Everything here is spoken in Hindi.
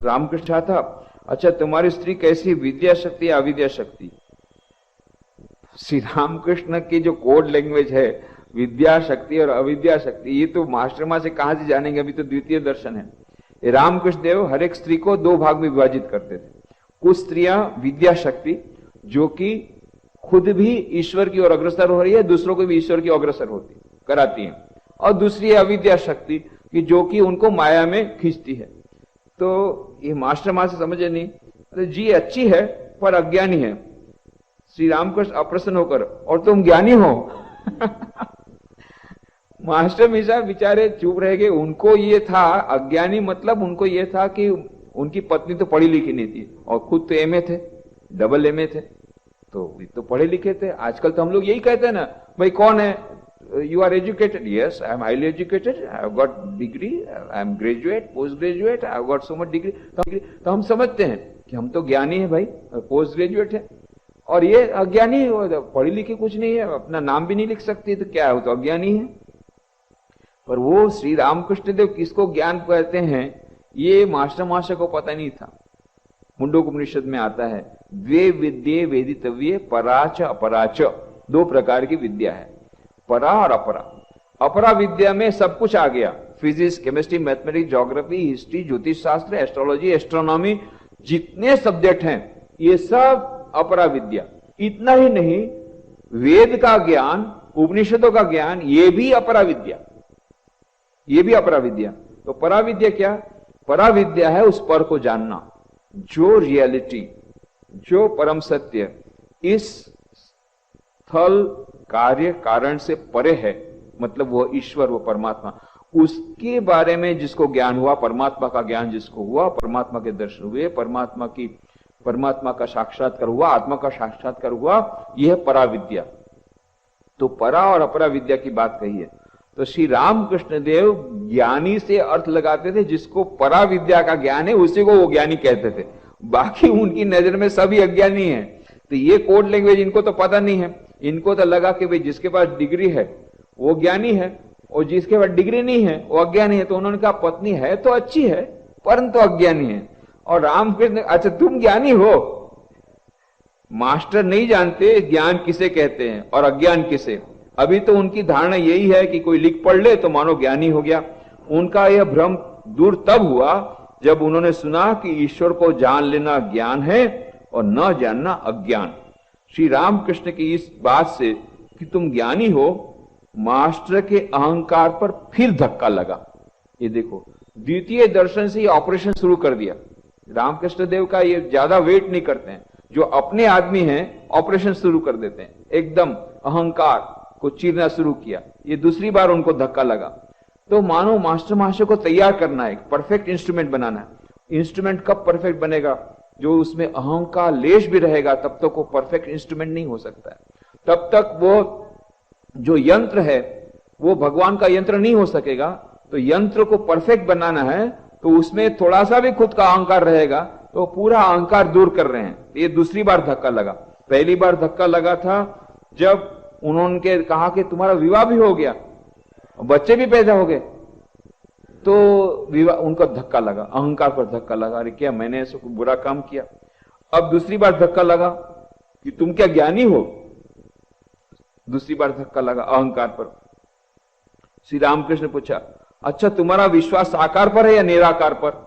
रामकृष्ण था, अच्छा तुम्हारी स्त्री कैसी, विद्या शक्ति या अविद्या शक्ति? श्री रामकृष्ण की जो कोड लैंग्वेज है विद्या शक्ति और अविद्या शक्ति, ये तो मास्टर माँ से कहां से जानेंगे, अभी तो द्वितीय दर्शन है। ये रामकृष्ण देव हर एक स्त्री को दो भाग में विभाजित करते थे। कुछ स्त्रियां विद्या शक्ति जो कि खुद भी ईश्वर की ओर अग्रसर हो रही है, दूसरों को भी ईश्वर की अग्रसर होती कराती है, और दूसरी है अविद्या शक्ति कि जो कि उनको माया में खींचती है। तो ये मास्टर माँ से समझे नहीं, अरे जी अच्छी है पर अज्ञानी है। श्री रामकृष्ण अप्रसन्न होकर, और तुम ज्ञानी हो? मास्टर मिश्रा बेचारे चुप रह गए। उनको ये था अज्ञानी, मतलब उनको ये था कि उनकी पत्नी तो पढ़ी लिखी नहीं थी और खुद तो एमए थे, डबल एमए थे, तो पढ़े लिखे थे। आजकल तो हम लोग यही कहते हैं ना, भाई कौन है, you are educated? Yes I am highly educated, I have got degree, I am graduate, post graduate, I have got so much degree. तो हम समझते हैं कि हम तो ज्ञानी है भाई, पोस्ट ग्रेजुएट है, और ये अज्ञानी, पढ़ी लिखी कुछ नहीं है, अपना नाम भी नहीं लिख सकती, तो क्या है, तो अज्ञानी है। पर वो श्री रामकृष्ण देव किसको ज्ञान कहते हैं ये मास्टर को पता नहीं था। मुंडकोपनिषद में आता है, द्वे विद्ये वेदितव्ये पराच अपराच, दो प्रकार की विद्या है, परा और अपरा। अपरा विद्या में सब कुछ आ गया, physics, chemistry, mathematics, geography, history, ज्योतिष शास्त्र, एस्ट्रोलॉजी, एस्ट्रोनॉमी, जितने सब्जेक्ट हैं ये सब अपरा विद्या। इतना ही नहीं, वेद का ज्ञान, उपनिषदों का ज्ञान, ये भी अपरा विद्या, ये भी अपरा विद्या। तो पराविद्या क्या? पराविद्या है उस पर को जानना, जो रियलिटी, जो परम सत्य इस स्थल कार्य कारण से परे है, मतलब वो ईश्वर, वो परमात्मा, उसके बारे में जिसको ज्ञान हुआ, परमात्मा का ज्ञान जिसको हुआ, परमात्मा के दर्शन हुए, परमात्मा का साक्षात्कार हुआ, आत्मा का साक्षात्कार हुआ, यह है पराविद्या। तो परा और अपरा विद्या की बात कही है। तो श्री रामकृष्ण देव ज्ञानी से अर्थ लगाते थे, जिसको परा विद्या का ज्ञान है उसी को वो ज्ञानी कहते थे, बाकी उनकी नजर में सभी अज्ञानी है। तो ये कोड लैंग्वेज इनको तो पता नहीं है, इनको तो लगा कि भाई जिसके पास डिग्री है वो ज्ञानी है और जिसके पास डिग्री नहीं है वो अज्ञानी है। तो उन्होंने कहा पत्नी है तो अच्छी है परंतु अज्ञानी है। और रामकृष्ण, अच्छा तुम ज्ञानी हो? मास्टर नहीं जानते ज्ञान किसे कहते हैं और अज्ञान किसे। अभी तो उनकी धारणा यही है कि कोई लिख पढ़ ले तो मानो ज्ञानी हो गया। उनका यह भ्रम दूर तब हुआ जब उन्होंने सुना कि ईश्वर को जान लेना ज्ञान है और न जानना अज्ञान। श्री रामकृष्ण की इस बात से कि तुम ज्ञानी हो, मास्टर के अहंकार पर फिर धक्का लगा। ये देखो, द्वितीय दर्शन से ये ऑपरेशन शुरू कर दिया। रामकृष्ण देव का ये ज्यादा वेट नहीं करते हैं, जो अपने आदमी हैं ऑपरेशन शुरू कर देते हैं, एकदम अहंकार को चीरना शुरू किया। ये दूसरी बार उनको धक्का लगा। तो मानो मास्टर को तैयार करना है, परफेक्ट इंस्ट्रूमेंट बनाना है। इंस्ट्रूमेंट कब परफेक्ट बनेगा? जो उसमें अहंकार लेश भी रहेगा तब तक वो परफेक्ट इंस्ट्रूमेंट नहीं हो सकता है। तब तक वो जो यंत्र है वो भगवान का यंत्र नहीं हो सकेगा। तो यंत्र को परफेक्ट बनाना है तो उसमें थोड़ा सा भी खुद का अहंकार रहेगा, तो पूरा अहंकार दूर कर रहे हैं। ये दूसरी बार धक्का लगा। पहली बार धक्का लगा था जब उन्होंने कहा कि तुम्हारा विवाह भी हो गया, बच्चे भी पैदा हो गए, तो विवाह, उनका धक्का लगा, अहंकार पर धक्का लगा, अरे क्या मैंने ऐसा कोई बुरा काम किया। अब दूसरी बार धक्का लगा कि तुम क्या ज्ञानी हो? दूसरी बार धक्का लगा अहंकार पर। श्री रामकृष्ण पूछा, अच्छा तुम्हारा विश्वास साकार पर है या निराकार पर?